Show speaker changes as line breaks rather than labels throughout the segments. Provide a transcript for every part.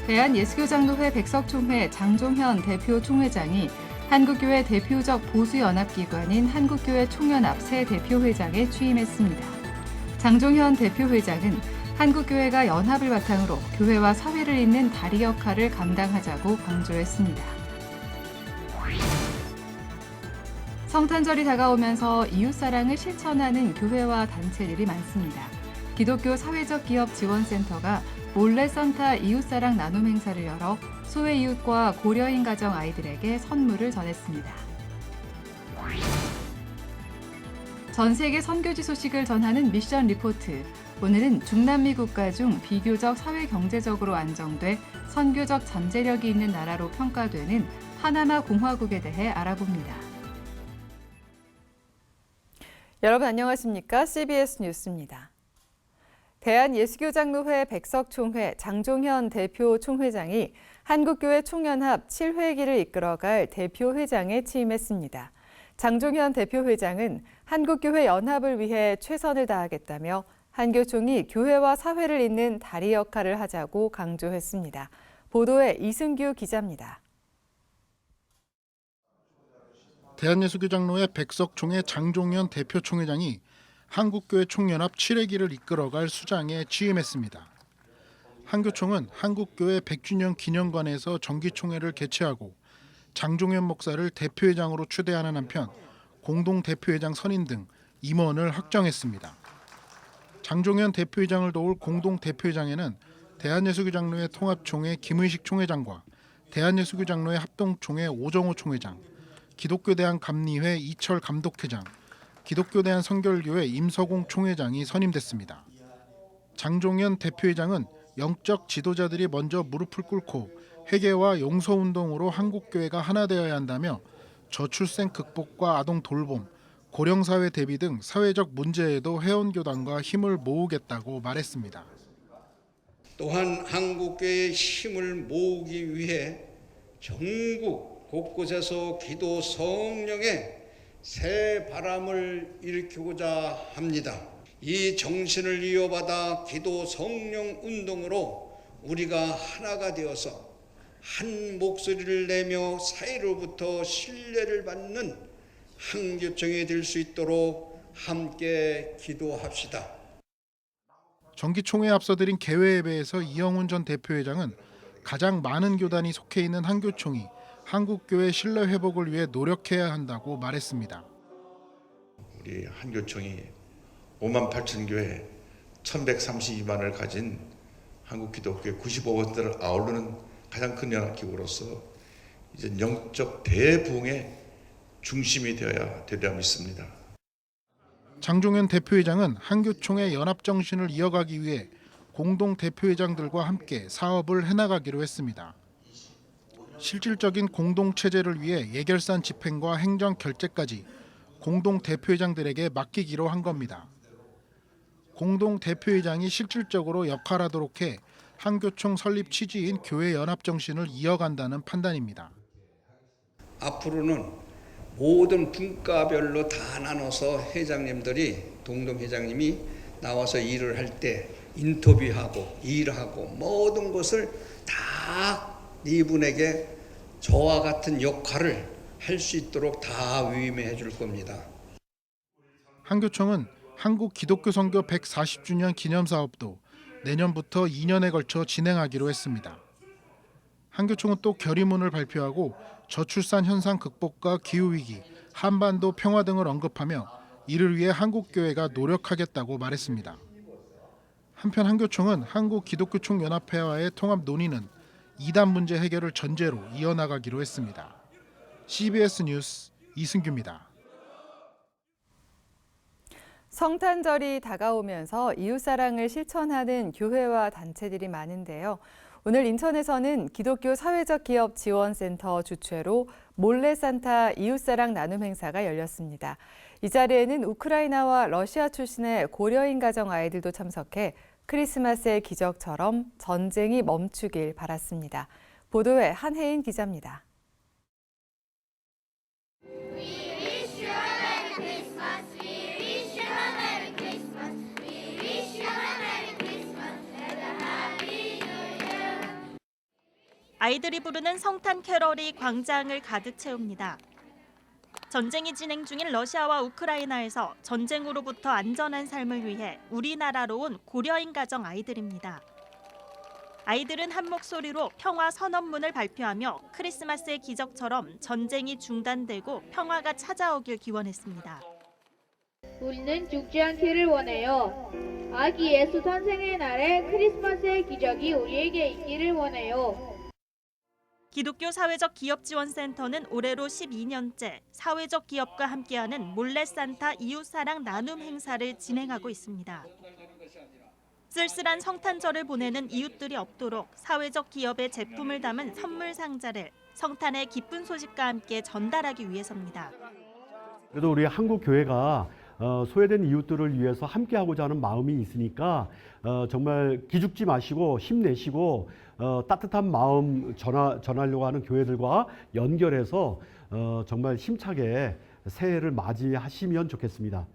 대한예수교장로회 백석총회 장종현 대표 총회장이 한국교회 대표적 보수연합기관인 한국교회 총연합 새 대표회장에 취임했습니다. 장종현 대표회장은 한국교회가 연합을 바탕으로 교회와 사회를 잇는 다리 역할을 감당하자고 강조했습니다. 성탄절이 다가오면서 이웃사랑을 실천하는 교회와 단체들이 많습니다. 기독교 사회적 기업 지원센터가 몰래 산타 이웃사랑 나눔 행사를 열어 소외 이웃과 고려인 가정 아이들에게 선물을 전했습니다. 전 세계 선교지 소식을 전하는 미션 리포트. 오늘은 중남미 국가 중 비교적 사회 경제적으로 안정돼 선교적 잠재력이 있는 나라로 평가되는 파나마 공화국에 대해 알아봅니다. 여러분 안녕하십니까? CBS 뉴스입니다. 대한예수교장로회 백석총회 장종현 대표 총회장이 한국교회 총연합 7회기를 이끌어갈 대표회장에 취임했습니다. 장종현 대표회장은 한국교회 연합을 위해 최선을 다하겠다며 한교총이 교회와 사회를 잇는 다리 역할을 하자고 강조했습니다. 보도에 이승규 기자입니다.
대한예수교장로회 백석총회 장종현 대표 총회장이 한국교회 총연합 7회기를 이끌어갈 수장에 취임했습니다. 한교총은 한국교회 100주년 기념관에서 정기총회를 개최하고 장종현 목사를 대표회장으로 추대하는 한편 공동대표회장 선임 등 임원을 확정했습니다. 장종현 대표회장을 도울 공동대표회장에는 대한예수교장로회 통합총회 김의식 총회장과 대한예수교장로회 합동총회 오정호 총회장, 기독교대한감리회 이철 감독회장, 기독교대한 선결교회 임서공 총회장이 선임됐습니다. 장종현 대표회장은 영적 지도자들이 먼저 무릎을 꿇고 회개와 용서운동으로 한국교회가 하나 되어야 한다며 저출생 극복과 아동 돌봄, 고령사회 대비 등 사회적 문제에도 회원교단과 힘을 모으겠다고 말했습니다.
또한 한국교회의 힘을 모으기 위해 전국 곳곳에서 기도 성령의 새 바람을 일으키고자 합니다. 이 정신을 이어받아 기도 성령 운동으로 우리가 하나가 되어서 한 목소리를 내며 사회로부터 신뢰를 받는 한교총이 될 수 있도록 함께 기도합시다.
정기총회에 앞서 드린 개회예배에서 이영훈 전 대표회장은 가장 많은 교단이 속해 있는 한교총이 한국교회 신뢰 회복을 위해 노력해야 한다고 말했습니다.
우리 한교총이 5만 8천 교회 1132만을 가진 한국 기독교의 95%를 아우르는 가장 큰 연합기구로서 이제 영적 대부흥의 중심이 되어야 믿습니다.
장종현 대표회장은 한교총의 연합 정신을 이어가기 위해 공동 대표회장들과 함께 사업을 해나가기로 했습니다. 실질적인 공동 체제를 위해 예결산 집행과 행정 결재까지 공동 대표회장들에게 맡기기로 한 겁니다. 공동 대표회장이 실질적으로 역할하도록 해 한교총 설립 취지인 교회 연합 정신을 이어간다는 판단입니다.
앞으로는 모든 분과별로 다 나눠서 회장님들이 동동회장님이 나와서 일을 할 때 인터뷰하고 일하고 모든 것을 다 이분에게 저와 같은 역할을 할 수 있도록 다 위임해 줄 겁니다.
한교총은 한국 기독교 선교 140주년 기념 사업도 내년부터 2년에 걸쳐 진행하기로 했습니다. 한교총은 또 결의문을 발표하고 저출산 현상 극복과 기후위기, 한반도 평화 등을 언급하며 이를 위해 한국교회가 노력하겠다고 말했습니다. 한편 한교총은 한국기독교총연합회와의 통합 논의는 이단 문제 해결을 전제로 이어나가기로 했습니다. CBS 뉴스 이승규입니다.
성탄절이 다가오면서 이웃사랑을 실천하는 교회와 단체들이 많은데요. 오늘 인천에서는 기독교 사회적 기업 지원센터 주최로 몰래 산타 이웃사랑 나눔 행사가 열렸습니다. 이 자리에는 우크라이나와 러시아 출신의 고려인 가정 아이들도 참석해 크리스마스의 기적처럼 전쟁이 멈추길 바랐습니다. 보도에 한혜인 기자입니다.
아이들이 부르는 성탄 캐럴이 광장을 가득 채웁니다. 전쟁이 진행 중인 러시아와 우크라이나에서 전쟁으로부터 안전한 삶을 위해 우리나라로 온 고려인 가정 아이들입니다. 아이들은 한 목소리로 평화 선언문을 발표하며 크리스마스의 기적처럼 전쟁이 중단되고 평화가 찾아오길 기원했습니다.
우리는 죽지 않기를 원해요. 아기 예수 탄생의 날에 크리스마스의 기적이 우리에게 있기를 원해요.
기독교 사회적 기업 지원센터는 올해로 12년째 사회적 기업과 함께하는 몰래 산타 이웃사랑 나눔 행사를 진행하고 있습니다. 쓸쓸한 성탄절을 보내는 이웃들이 없도록 사회적 기업의 제품을 담은 선물 상자를 성탄의 기쁜 소식과 함께 전달하기 위해서입니다.
그래도 우리 한국 교회가 소외된 이웃들을 위해서 함께하고자 하는 마음이 있으니까 정말 기죽지 마시고 힘내시고 따뜻한 마음 전하려고 하는 교회들과 연결해서 정말 힘차게 새해를 맞이하시면 좋겠습니다.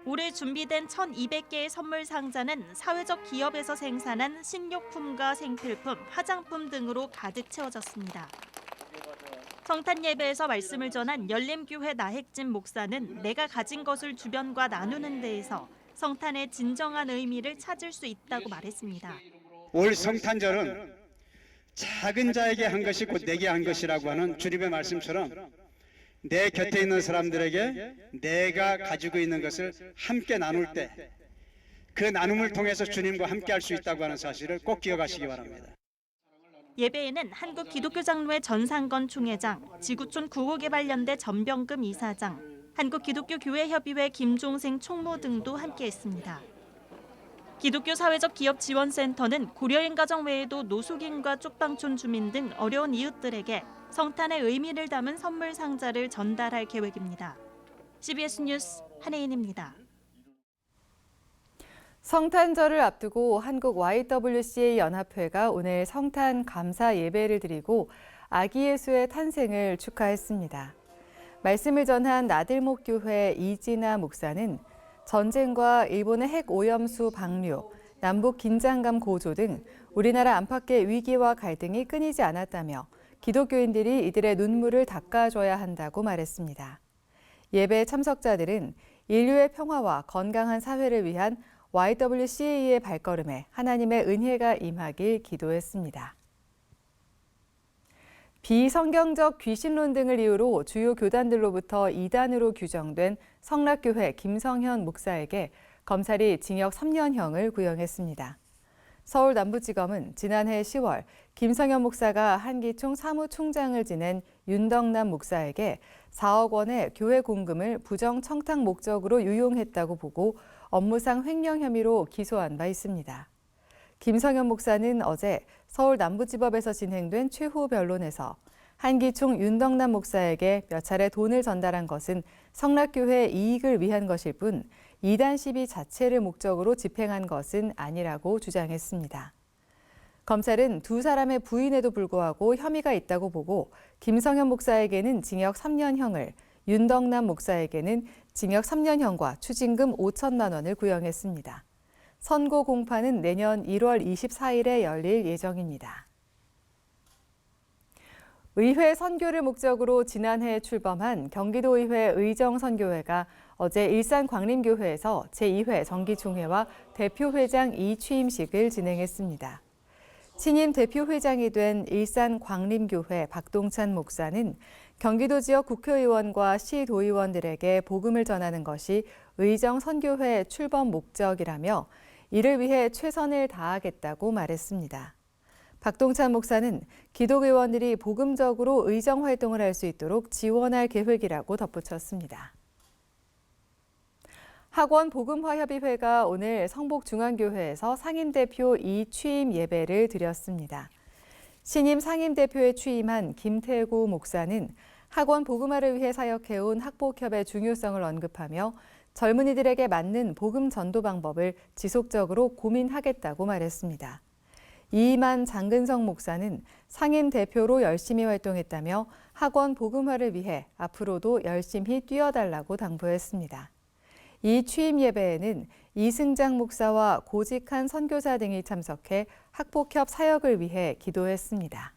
올해 준비된 1,200개의 선물 상자는 사회적 기업에서 생산한 식료품과 생필품, 화장품 등으로 가득 채워졌습니다. 성탄 예배에서 말씀을 전한 열림교회 나핵진 목사는 내가 가진 것을 주변과 나누는 데에서 성탄의 진정한 의미를 찾을 수 있다고 말했습니다.
올 성탄절은 작은 자에게 한 것이 곧 내게 한 것이라고 하는 주님의 말씀처럼 내 곁에 있는 사람들에게 내가 가지고 있는 것을 함께 나눌 때 그 나눔을 통해서 주님과 함께 할 수 있다고 하는 사실을 꼭 기억하시기 바랍니다.
예배에는 한국기독교장로회 전상건 총회장, 지구촌 구호개발연대 전병금 이사장, 한국기독교교회협의회 김종생 총무 등도 함께했습니다. 기독교 사회적 기업 지원센터는 고려인 가정 외에도 노숙인과 쪽방촌 주민 등 어려운 이웃들에게 성탄의 의미를 담은 선물 상자를 전달할 계획입니다. CBS 뉴스 한혜인입니다.
성탄절을 앞두고 한국 YWCA 연합회가 오늘 성탄 감사 예배를 드리고 아기 예수의 탄생을 축하했습니다. 말씀을 전한 나들목 교회 이진아 목사는 전쟁과 일본의 핵 오염수 방류, 남북 긴장감 고조 등 우리나라 안팎의 위기와 갈등이 끊이지 않았다며 기독교인들이 이들의 눈물을 닦아줘야 한다고 말했습니다. 예배 참석자들은 인류의 평화와 건강한 사회를 위한 YWCA의 발걸음에 하나님의 은혜가 임하길 기도했습니다. 비성경적 귀신론 등을 이유로 주요 교단들로부터 이단으로 규정된 성락교회 김성현 목사에게 검찰이 징역 3년형을 구형했습니다. 서울 남부지검은 지난해 10월 김성현 목사가 한기총 사무총장을 지낸 윤덕남 목사에게 4억 원의 교회 공금을 부정 청탁 목적으로 유용했다고 보고 업무상 횡령 혐의로 기소한 바 있습니다. 김성현 목사는 어제 서울 남부지법에서 진행된 최후 변론에서 한기총 윤덕남 목사에게 몇 차례 돈을 전달한 것은 성락교회의 이익을 위한 것일 뿐 이단 시비 자체를 목적으로 집행한 것은 아니라고 주장했습니다. 검찰은 두 사람의 부인에도 불구하고 혐의가 있다고 보고 김성현 목사에게는 징역 3년형을, 윤덕남 목사에게는 징역 3년형과 추징금 5천만 원을 구형했습니다. 선고 공판은 내년 1월 24일에 열릴 예정입니다. 의회 선교를 목적으로 지난해 출범한 경기도의회 의정선교회가 어제 일산광림교회에서 제2회 정기총회와 대표회장 이취임식을 진행했습니다. 신임 대표회장이 된 일산광림교회 박동찬 목사는 경기도 지역 국회의원과 시도의원들에게 복음을 전하는 것이 의정선교회 출범 목적이라며 이를 위해 최선을 다하겠다고 말했습니다. 박동찬 목사는 기독의원들이 복음적으로 의정 활동을 할 수 있도록 지원할 계획이라고 덧붙였습니다. 학원 복음화협의회가 오늘 성북중앙교회에서 상임대표 이취임 예배를 드렸습니다. 신임 상임대표에 취임한 김태구 목사는 학원 복음화를 위해 사역해온 학복협의 중요성을 언급하며 젊은이들에게 맞는 복음 전도 방법을 지속적으로 고민하겠다고 말했습니다. 이만 장근성 목사는 상임 대표로 열심히 활동했다며 학원 복음화를 위해 앞으로도 열심히 뛰어달라고 당부했습니다. 이 취임 예배에는 이승장 목사와 고직한 선교사 등이 참석해 학폭협 사역을 위해 기도했습니다.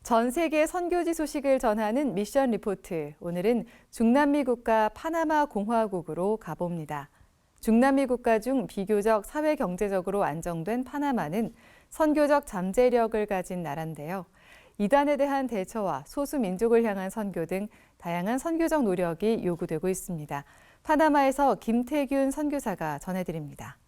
전 세계 선교지 소식을 전하는 미션 리포트. 오늘은 중남미 국가 파나마 공화국으로 가봅니다. 중남미 국가 중 비교적 사회 경제적으로 안정된 파나마는 선교적 잠재력을 가진 나라인데요. 이단에 대한 대처와 소수 민족을 향한 선교 등 다양한 선교적 노력이 요구되고 있습니다. 파나마에서 김태균 선교사가 전해드립니다.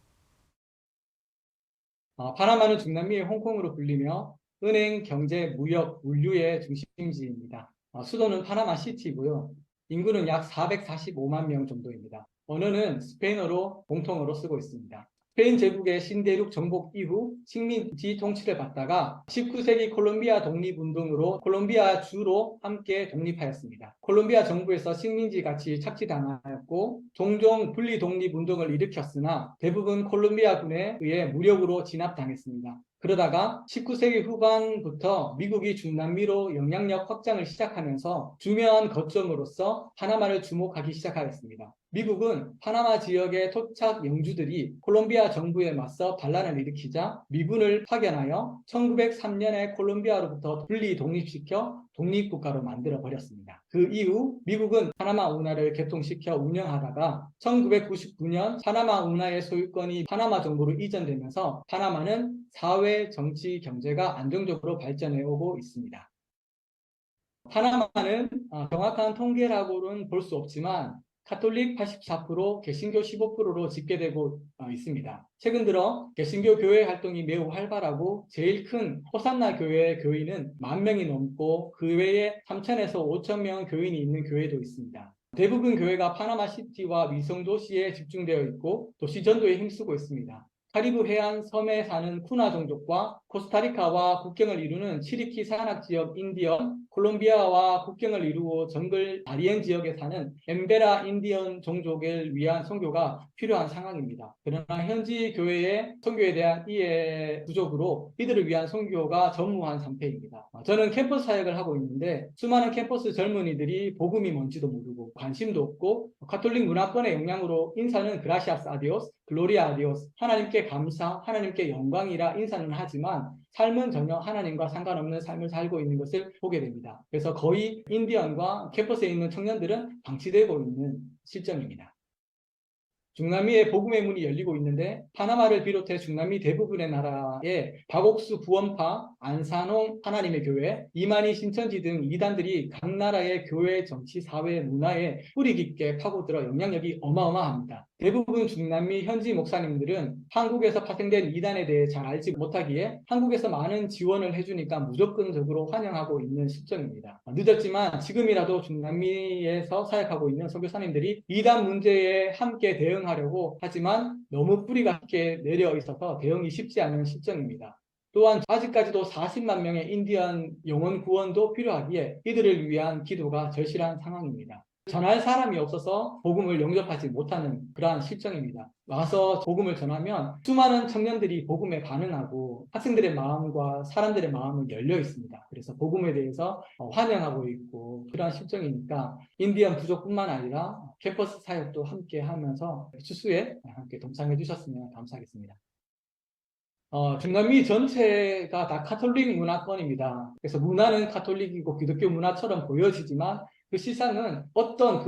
파나마는 중남미의 홍콩으로 불리며 은행, 경제, 무역, 물류의 중심지입니다. 수도는 파나마 시티이고요. 인구는 약 445만 명 정도입니다. 언어는 스페인어로 공통어로 쓰고 있습니다. 스페인 제국의 신대륙 정복 이후 식민지 통치를 받다가 19세기 콜롬비아 독립운동으로 콜롬비아 주로 함께 독립하였습니다. 콜롬비아 정부에서 식민지 가치 착취당하였고 종종 분리 독립운동을 일으켰으나 대부분 콜롬비아군에 의해 무력으로 진압당했습니다. 그러다가 19세기 후반부터 미국이 중남미로 영향력 확장을 시작하면서 중요한 거점으로서 파나마를 주목하기 시작하였습니다. 미국은 파나마 지역의 토착 영주들이 콜롬비아 정부에 맞서 반란을 일으키자 미군을 파견하여 1903년에 콜롬비아로부터 분리 독립시켜 독립국가로 만들어버렸습니다. 그 이후 미국은 파나마 운하를 개통시켜 운영하다가 1999년 파나마 운하의 소유권이 파나마 정부로 이전되면서 파나마는 사회, 정치, 경제가 안정적으로 발전해 오고 있습니다. 파나마는 정확한 통계라고는 볼 수 없지만 카톨릭 84%, 개신교 15%로 집계되고 있습니다. 최근 들어 개신교 교회 활동이 매우 활발하고 제일 큰 호산나 교회의 교인은 10,000명이 넘고 그 외에 3,000에서 5,000명 교인이 있는 교회도 있습니다. 대부분 교회가 파나마 시티와 위성 도시에 집중되어 있고 도시 전도에 힘쓰고 있습니다. 카리브 해안 섬에 사는 쿠나 종족과 코스타리카와 국경을 이루는 치리키 산악 지역 인디언, 콜롬비아와 국경을 이루고 정글 다리엔 지역에 사는 엠베라 인디언 종족을 위한 선교가 필요한 상황입니다. 그러나 현지 교회의 선교에 대한 이해 부족으로 이들을 위한 선교가 전무한 상태입니다. 저는 캠퍼스 사역을 하고 있는데 수많은 캠퍼스 젊은이들이 복음이 뭔지도 모르고 관심도 없고 가톨릭 문화권의 영향으로 인사는 그라시아스 아디오스, 글로리아 아디오스, 하나님께 감사, 하나님께 영광이라 인사는 하지만 삶은 전혀 하나님과 상관없는 삶을 살고 있는 것을 보게 됩니다. 그래서 거의 인디언과 캠퍼스에 있는 청년들은 방치되고 있는 실정입니다. 중남미의 복음의 문이 열리고 있는데 파나마를 비롯해 중남미 대부분의 나라에 박옥수 구원파, 안산홍 하나님의 교회, 이만희 신천지 등 이단들이 각 나라의 교회, 정치, 사회, 문화에 뿌리 깊게 파고들어 영향력이 어마어마합니다. 대부분 중남미 현지 목사님들은 한국에서 파생된 이단에 대해 잘 알지 못하기에 한국에서 많은 지원을 해주니까 무조건적으로 환영하고 있는 시점입니다. 늦었지만 지금이라도 중남미에서 사역하고 있는 선교사님들이 이단 문제에 함께 대응하려고 하지만 너무 뿌리가 깊게 내려 있어서 대응이 쉽지 않은 시점입니다. 또한 아직까지도 40만 명의 인디언 영혼 구원도 필요하기에 이들을 위한 기도가 절실한 상황입니다. 전할 사람이 없어서 복음을 영접하지 못하는 그러한 실정입니다. 와서 복음을 전하면 수많은 청년들이 복음에 반응하고 학생들의 마음과 사람들의 마음은 열려 있습니다. 그래서 복음에 대해서 환영하고 있고 그러한 실정이니까 인디언 부족뿐만 아니라 캠퍼스 사역도 함께 하면서 추수에 함께 동참해 주셨으면 감사하겠습니다. 중남미 전체가 다 카톨릭 문화권입니다. 그래서 문화는 카톨릭이고 기독교 문화처럼 보여지지만 그 실상은 어떤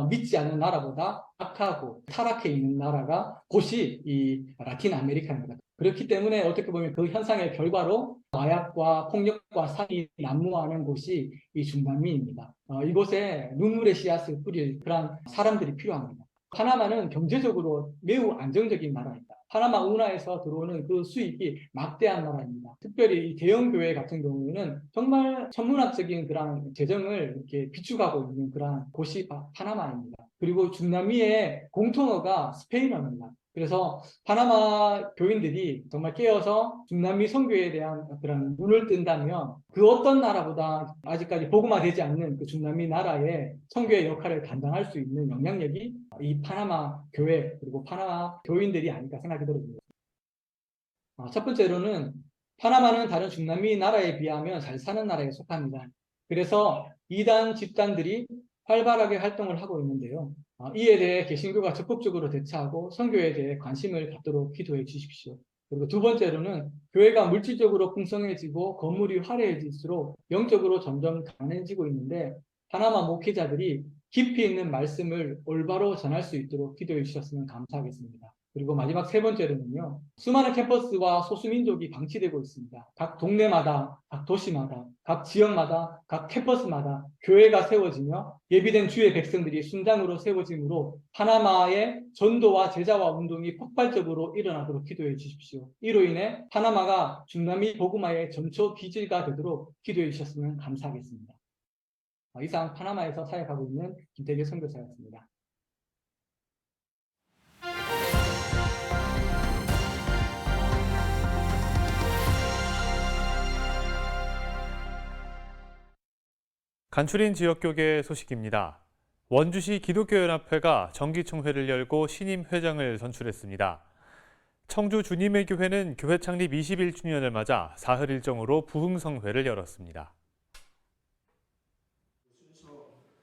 믿지 않는 나라보다 악하고 타락해 있는 나라가 곳이 이 라틴 아메리카입니다. 그렇기 때문에 어떻게 보면 그 현상의 결과로 마약과 폭력과 살인이 난무하는 곳이 이 중남미입니다. 이곳에 눈물의 씨앗을 뿌릴 그런 사람들이 필요합니다. 파나마는 경제적으로 매우 안정적인 나라입니다. 파나마 운하에서 들어오는 그 수익이 막대한 나라입니다. 특별히 이 대형 교회 같은 경우에는 정말 천문학적인 그런 재정을 이렇게 비축하고 있는 그런 곳이 파나마입니다. 그리고 중남미의 공통어가 스페인어입니다. 그래서 파나마 교인들이 정말 깨어서 중남미 선교에 대한 그런 눈을 뜬다면 그 어떤 나라보다 아직까지 복음화되지 않는 그 중남미 나라의 선교의 역할을 감당할 수 있는 영향력이 이 파나마 교회 그리고 파나마 교인들이 아닐까 생각이 들어집니다. 첫 번째로는 파나마는 다른 중남미 나라에 비하면 잘 사는 나라에 속합니다. 그래서 이단 집단들이 활발하게 활동을 하고 있는데요. 이에 대해 개신교가 적극적으로 대처하고 선교에 대해 관심을 갖도록 기도해 주십시오. 그리고 두 번째로는 교회가 물질적으로 풍성해지고 건물이 화려해질수록 영적으로 점점 가난해지고 있는데 파나마 목회자들이 깊이 있는 말씀을 올바로 전할 수 있도록 기도해 주셨으면 감사하겠습니다. 그리고 마지막 세 번째로는요. 수많은 캠퍼스와 소수민족이 방치되고 있습니다. 각 동네마다, 각 도시마다, 각 지역마다, 각 캠퍼스마다 교회가 세워지며 예비된 주의 백성들이 순장으로 세워지므로 파나마의 전도와 제자화 운동이 폭발적으로 일어나도록 기도해 주십시오. 이로 인해 파나마가 중남미 복음화의 전초 기지가 되도록 기도해 주셨으면 감사하겠습니다. 이상 파나마에서 사역하고 있는 김태규 선교사였습니다.
간추린 지역교계 소식입니다. 원주시 기독교연합회가 정기총회를 열고 신임 회장을 선출했습니다. 청주 주님의 교회는 교회 창립 21주년을 맞아 사흘 일정으로 부흥성회를 열었습니다.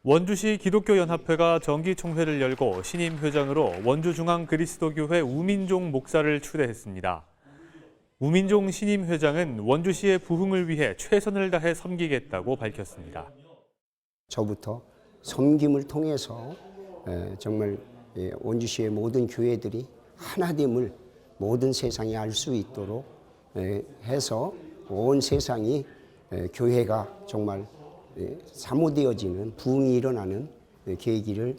원주시 기독교연합회가 정기총회를 열고 신임 회장으로 원주중앙그리스도교회 우민종 목사를 추대했습니다. 우민종 신임 회장은 원주시의 부흥을 위해 최선을 다해 섬기겠다고 밝혔습니다.
저부터 섬김을 통해서 정말 원주시의 모든 교회들이 하나됨을 모든 세상이 알 수 있도록 해서 온 세상이 교회가 정말 사모되어지는 부흥이 일어나는 계기를.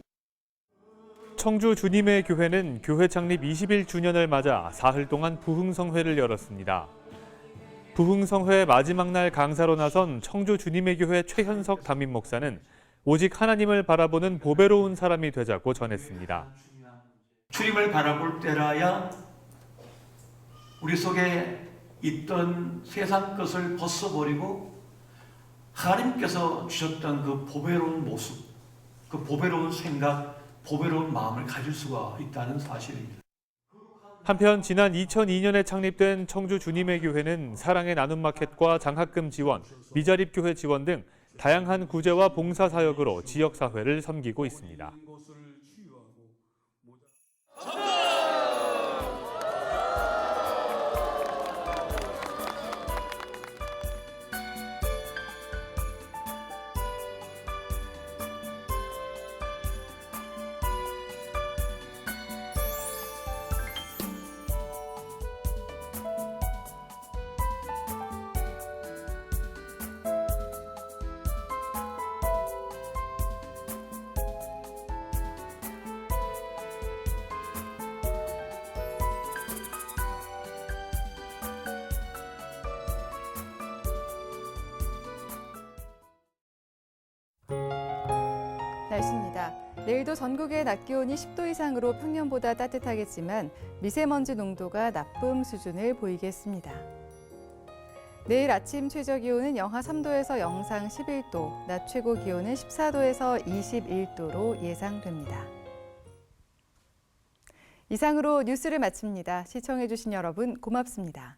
청주 주님의 교회는 교회 창립 21주년을 맞아 사흘 동안 부흥성회를 열었습니다. 부흥성회 마지막 날 강사로 나선 청주 주님의 교회 최현석 담임 목사는 오직 하나님을 바라보는 보배로운 사람이 되자고 전했습니다.
주님을 바라볼 때라야 우리 속에 있던 세상 것을 벗어버리고 하나님께서 주셨던 그 보배로운 모습, 그 보배로운 생각, 보배로운 마음을 가질 수가 있다는 사실입니다.
한편 지난 2002년에 창립된 청주 주님의 교회는 사랑의 나눔 마켓과 장학금 지원, 미자립 교회 지원 등 다양한 구제와 봉사 사역으로 지역 사회를 섬기고 있습니다.
날씨입니다. 내일도 전국의 낮 기온이 10도 이상으로 평년보다 따뜻하겠지만 미세먼지 농도가 나쁨 수준을 보이겠습니다. 내일 아침 최저 기온은 영하 3도에서 영상 11도, 낮 최고 기온은 14도에서 21도로 예상됩니다. 이상으로 뉴스를 마칩니다. 시청해주신 여러분 고맙습니다.